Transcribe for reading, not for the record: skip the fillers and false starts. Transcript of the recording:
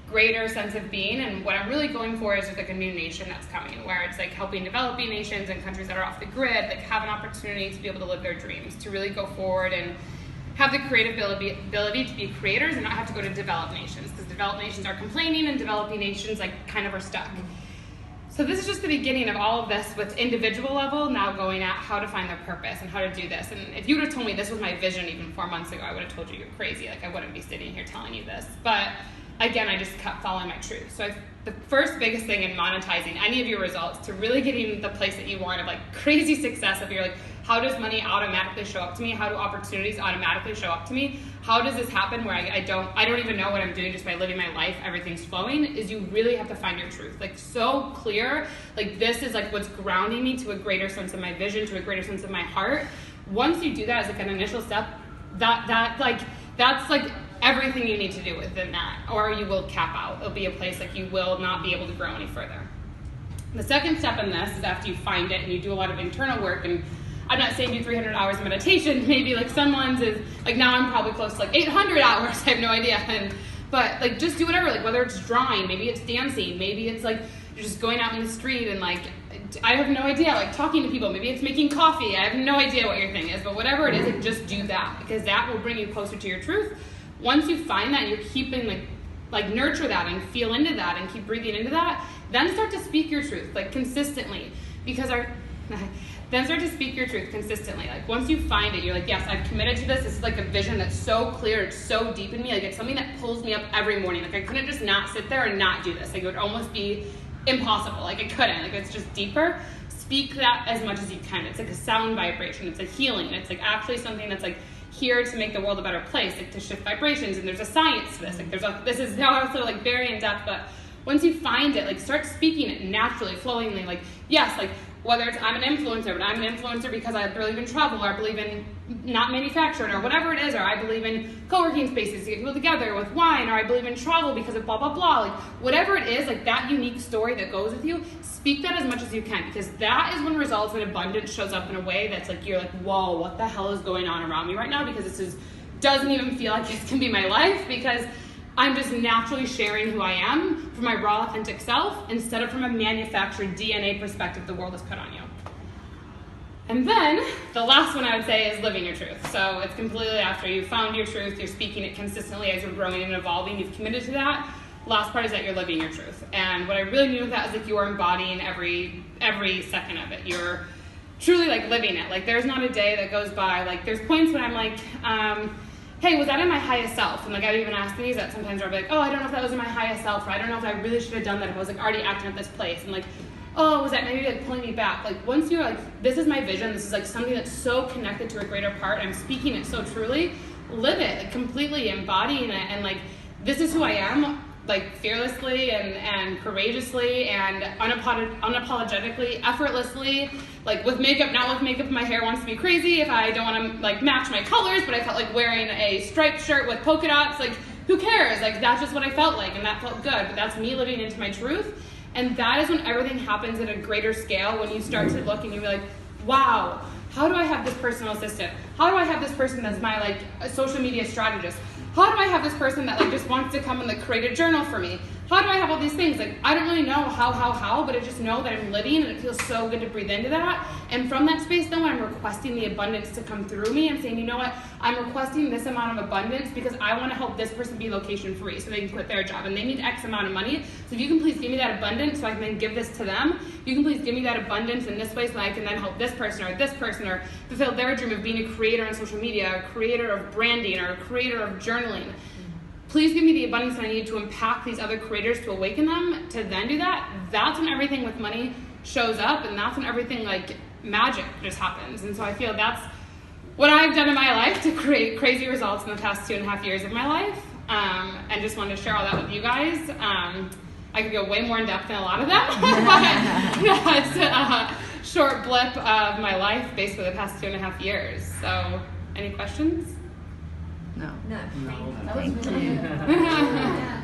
greater sense of being. And what I'm really going for is just like a new nation that's coming, where it's like helping developing nations and countries that are off the grid, like have an opportunity to be able to live their dreams, to really go forward and have the creative ability to be creators and not have to go to developed nations, because developed nations are complaining and developing nations like kind of are stuck. So this is just the beginning of all of this with individual level, now going at how to find their purpose and how to do this. And if you would have told me this was my vision even 4 months ago, I would have told you you're crazy. Like, I wouldn't be sitting here telling you this. But again, I just kept following my truth. So the first biggest thing in monetizing any of your results to really getting the place that you want of like crazy success, if you're like, how does money automatically show up to me? How do opportunities automatically show up to me? How does this happen where I don't even know what I'm doing just by living my life, everything's flowing, is you really have to find your truth. Like, so clear, like this is like what's grounding me to a greater sense of my vision, to a greater sense of my heart. Once you do that as like an initial step, that's like everything you need to do within that, or you will cap out. It'll be a place like you will not be able to grow any further. The second step in this is after you find it and you do a lot of internal work, and I'm not saying do 300 hours of meditation, maybe like someone's is, like now I'm probably close to like 800 hours, I have no idea. But like just do whatever, like whether it's drawing, maybe it's dancing, maybe it's like you're just going out in the street and like, I have no idea, like talking to people, maybe it's making coffee, I have no idea what your thing is, but whatever it is, like just do that, because that will bring you closer to your truth. Once you find that, you're keeping like nurture that and feel into that and keep breathing into that, then start to speak your truth, like consistently, because then start to speak your truth consistently. Like once you find it, you're like, yes, I've committed to this. This is like a vision that's so clear, it's so deep in me. Like it's something that pulls me up every morning. Like I couldn't just not sit there and not do this. Like it would almost be impossible. Like I couldn't. Like it's just deeper. Speak that as much as you can. It's like a sound vibration. It's a healing. It's like actually something that's like here to make the world a better place, like to shift vibrations. And there's a science to this. Like this is also like very in depth, but once you find it, like start speaking it naturally, flowingly. Like yes, like whether it's I'm an influencer, but I'm an influencer because I believe in travel, or I believe in not manufacturing, or whatever it is, or I believe in co-working spaces to get people together with wine, or I believe in travel because of blah, blah, blah. Like whatever it is, like that unique story that goes with you, speak that as much as you can, because that is when results and abundance shows up in a way that's like, you're like, whoa, what the hell is going on around me right now? Because this doesn't even feel like this can be my life, because I'm just naturally sharing who I am from my raw, authentic self, instead of from a manufactured DNA perspective the world has put on you. And then the last one I would say is living your truth. So it's completely after you've found your truth, you're speaking it consistently as you're growing and evolving, you've committed to that. Last part is that you're living your truth. And what I really mean with that is like you are embodying every second of it. You're truly like living it. Like there's not a day that goes by. Like there's points when I'm like, hey, was that in my highest self? And like I've even asked these that sometimes I'll be like, oh, I don't know if that was in my highest self, or I don't know if I really should have done that if I was like already acting at this place. And like, oh, was that maybe like pulling me back? Like once you're like, this is my vision, this is like something that's so connected to a greater part, I'm speaking it so truly, live it, like completely embodying it, and like this is who I am, like fearlessly and courageously and unapologetically, effortlessly, like with makeup, not with makeup, my hair wants to be crazy, if I don't want to like match my colors, but I felt like wearing a striped shirt with polka dots, like who cares? Like that's just what I felt like, and that felt good, but that's me living into my truth. And that is when everything happens at a greater scale, when you start to look and you're like, wow, how do I have this personal assistant? How do I have this person that's my like a social media strategist? How do I have this person that like just wants to come and like create a journal for me? How do I have all these things? Like I don't really know how, but I just know that I'm living, and it feels so good to breathe into that. And from that space, then when I'm requesting the abundance to come through me, I'm saying, you know what? I'm requesting this amount of abundance because I want to help this person be location free so they can quit their job, and they need X amount of money. So if you can please give me that abundance so I can then give this to them. You can please give me that abundance in this way so I can then help this person or fulfill their dream of being a creator on social media, a creator of branding, or a creator of journaling. Please give me the abundance I need to impact these other creators, to awaken them, to then do that. That's when everything with money shows up, and that's when everything like magic just happens. And so I feel that's what I've done in my life to create crazy results in the past 2.5 years of my life. And just wanted to share all that with you guys. I could go way more in depth than a lot of them, but it's a short blip of my life basically the past 2.5 years. So any questions? No. No. No. Thank you. Thank you.